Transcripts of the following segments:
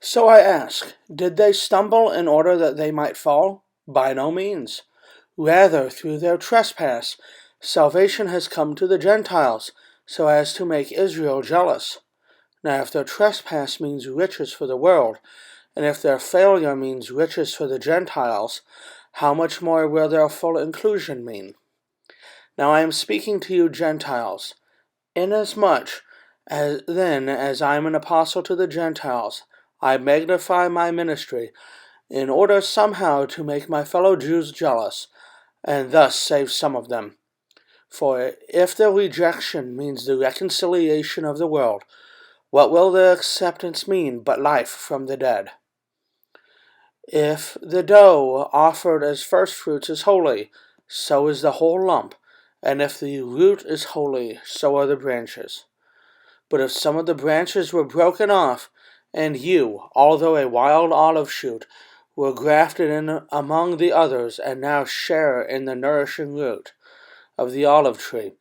So I ask, did they stumble in order that they might fall? By no means. Rather, through their trespass, salvation has come to the Gentiles, so as to make Israel jealous. Now if their trespass means riches for the world, and if their failure means riches for the Gentiles, how much more will their full inclusion mean? Now I am speaking to you Gentiles, inasmuch as I am an apostle to the Gentiles, I magnify my ministry, in order somehow to make my fellow Jews jealous, and thus save some of them. For if the rejection means the reconciliation of the world, what will the acceptance mean but life from the dead? If the dough offered as firstfruits is holy, so is the whole lump, and if the root is holy, so are the branches. But if some of the branches were broken off, and you, although a wild olive shoot, were grafted in among the others, and now share in the nourishing root of the olive tree,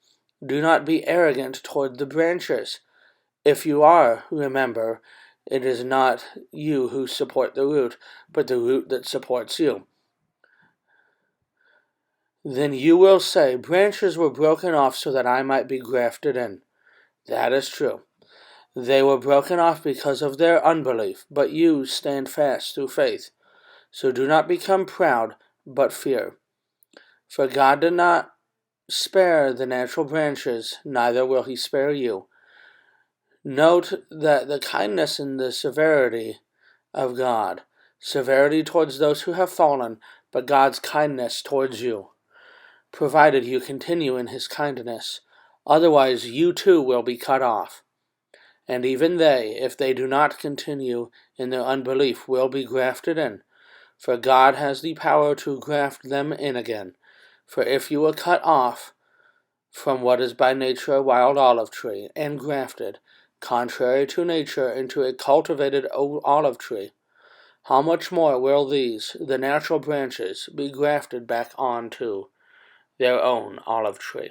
do not be arrogant toward the branches. If you are, remember, it is not you who support the root, but the root that supports you. Then you will say, branches were broken off so that I might be grafted in. That is true. They were broken off because of their unbelief, but you stand fast through faith. So do not become proud, but fear. For God did not spare the natural branches, neither will he spare you. Note that the kindness and the severity of God. Severity towards those who have fallen, but God's kindness towards you, provided you continue in his kindness. Otherwise you too will be cut off. And even they, if they do not continue in their unbelief, will be grafted in. For God has the power to graft them in again. For if you were cut off from what is by nature a wild olive tree, and grafted, contrary to nature, into a cultivated olive tree, how much more will these, the natural branches, be grafted back onto their own olive tree?